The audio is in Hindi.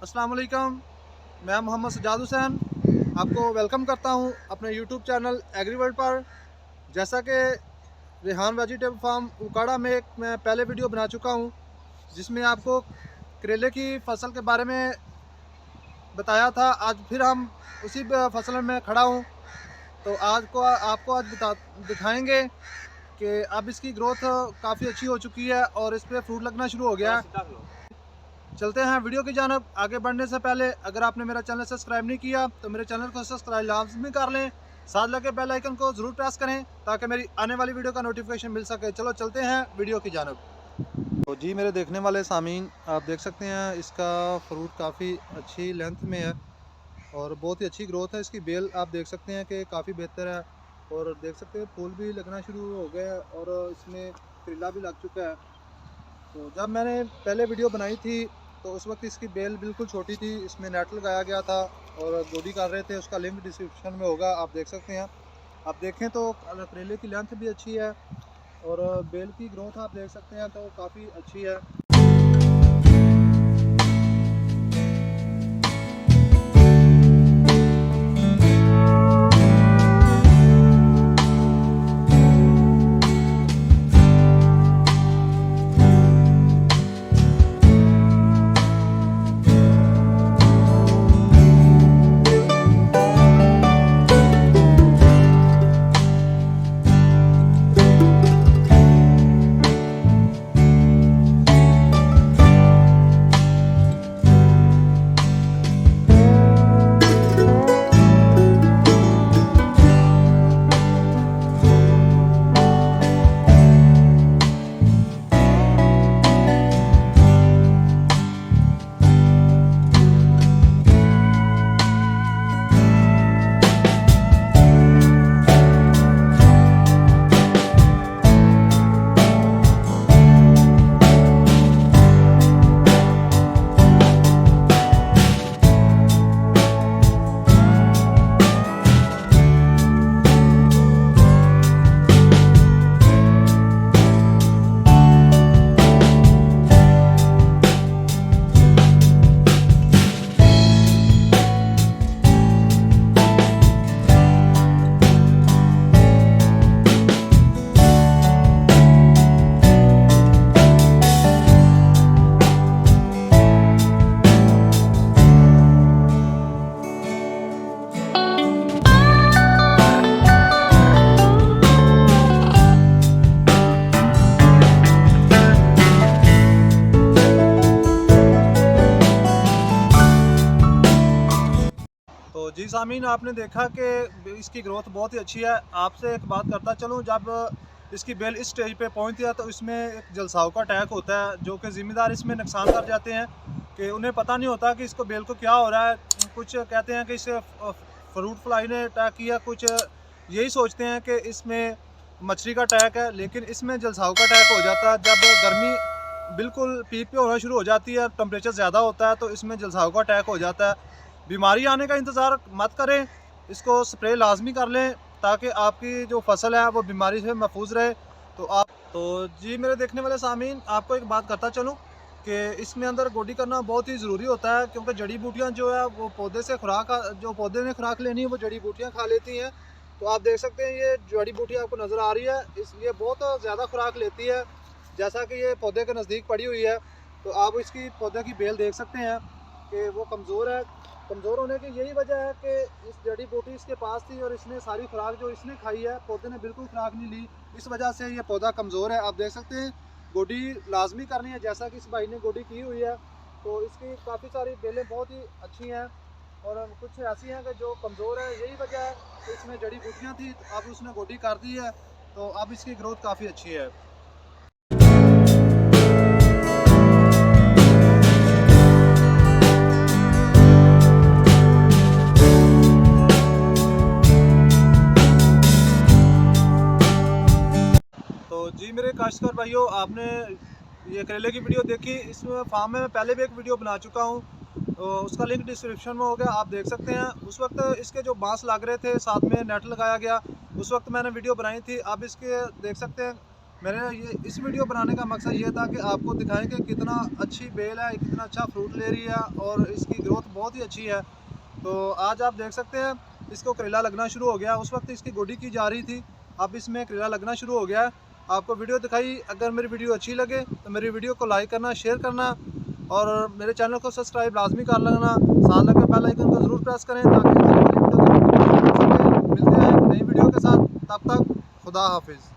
अस्सलाम वालेकुम। मैं मोहम्मद सजाद हुसैन आपको वेलकम करता हूं अपने यूट्यूब चैनल एग्री वर्ल्ड पर। जैसा कि रेहान वेजिटेबल फार्म उकाड़ा में एक मैं पहले वीडियो बना चुका हूं, जिसमें आपको करेले की फसल के बारे में बताया था। आज फिर हम उसी फसल में खड़ा हूं, तो आज को आपको आज दिखाएंगे कि अब इसकी ग्रोथ काफ़ी अच्छी हो चुकी है और इस पर फ्रूट लगना शुरू हो गया है। चलते हैं वीडियो की जानब। आगे बढ़ने से पहले अगर आपने मेरा चैनल सब्सक्राइब नहीं किया तो मेरे चैनल को सब्सक्राइब लाजमी कर लें, साथ लगे बेल आइकन को ज़रूर प्रेस करें ताकि मेरी आने वाली वीडियो का नोटिफिकेशन मिल सके। चलो चलते हैं वीडियो की जानब। तो जी मेरे देखने वाले सामीन, आप देख सकते हैं इसका फ्रूट काफ़ी अच्छी लेंथ में है और बहुत ही अच्छी ग्रोथ है। इसकी बेल आप देख सकते हैं कि काफ़ी बेहतर है और देख सकते हैं फूल भी लगना शुरू हो गया है और इसमें करेला भी लग चुका है। तो जब मैंने पहले वीडियो बनाई थी तो उस वक्त इसकी बेल बिल्कुल छोटी थी, इसमें नेट लगाया गया था और गोडी कर रहे थे। उसका लिंक डिस्क्रिप्शन में होगा, आप देख सकते हैं। आप देखें तो करेले की लेंथ भी अच्छी है और बेल की ग्रोथ आप देख सकते हैं तो काफ़ी अच्छी है। तो जी सामीन, आपने देखा कि इसकी ग्रोथ बहुत ही अच्छी है। आपसे एक बात करता चलूँ, जब इसकी बेल इस स्टेज पे पहुंचती है तो इसमें एक जलसाव का अटैक होता है, जो कि ज़िम्मेदार इसमें नुकसान कर जाते हैं कि उन्हें पता नहीं होता कि इसको बेल को क्या हो रहा है। कुछ कहते हैं कि इसे फ्रूट फ्लाई ने अटैक किया, कुछ यही सोचते हैं कि इसमें मछली का अटैक है, लेकिन इसमें जलसाव का अटैक हो जाता है। जब गर्मी बिल्कुल पीक पे होना शुरू हो जाती है, टेम्परेचर ज़्यादा होता है, तो इसमें जलसाव का अटैक हो जाता है। बीमारी आने का इंतज़ार मत करें, इसको स्प्रे लाजमी कर लें ताकि आपकी जो फसल है वो बीमारी से महफूज रहे। तो जी मेरे देखने वाले सामीन, आपको एक बात करता चलूँ कि इसमें अंदर गोडी करना बहुत ही ज़रूरी होता है, क्योंकि जड़ी बूटियाँ जो है वो पौधे से जो पौधे ने खुराक लेनी है वो जड़ी बूटियाँ खा लेती हैं। तो आप देख सकते हैं ये जड़ी बूटी आपको नज़र आ रही है, ये बहुत ज़्यादा खुराक लेती है। जैसा कि ये पौधे के नज़दीक पड़ी हुई है, तो आप इसकी पौधे की बेल देख सकते हैं कि वो कमज़ोर है। कमज़ोर होने की यही वजह है कि इस जड़ी बूटी इसके पास थी और इसने सारी खुराक जो इसने खाई है, पौधे ने बिल्कुल खुराक नहीं ली। इस वजह से ये पौधा कमज़ोर है। आप देख सकते हैं गोडी लाजमी करनी है, जैसा कि इस भाई ने गोडी की हुई है। तो इसकी काफ़ी सारी बेलें बहुत ही अच्छी हैं और कुछ ऐसी हैं कि जो कमज़ोर है। यही वजह है कि इसमें जड़ी बूटियाँ थी, तो अब उसने गोडी कर दी है, तो अब इसकी ग्रोथ काफ़ी अच्छी है। तो जी मेरे काश्तकार भाइयों, आपने ये करेले की वीडियो देखी। इसमें फार्म में मैं पहले भी एक वीडियो बना चुका हूँ, तो उसका लिंक डिस्क्रिप्शन में हो गया, आप देख सकते हैं। उस वक्त इसके जो बांस लग रहे थे, साथ में नेट लगाया गया, उस वक्त मैंने वीडियो बनाई थी। अब इसके देख सकते हैं मेरे ये इस वीडियो बनाने का मकसद ये था कि आपको दिखाएं कि कितना अच्छी बेल है, कितना अच्छा फ्रूट ले रही है और इसकी ग्रोथ बहुत ही अच्छी है। तो आज आप देख सकते हैं इसको करेला लगना शुरू हो गया। उस वक्त इसकी गोडी की जा रही थी, अब इसमें करेला लगना शुरू हो गया है। आपको वीडियो दिखाई, अगर मेरी वीडियो अच्छी लगे तो मेरी वीडियो को लाइक करना, शेयर करना और मेरे चैनल को सब्सक्राइब लाजमी कर लेना। साथ लगे बेल आइकन को ज़रूर प्रेस करें ताकि आने वाली वीडियो का नोटिफिकेशन मिल सके। मिलते हैं एक नई वीडियो के साथ, तब तक खुदा हाफिज़।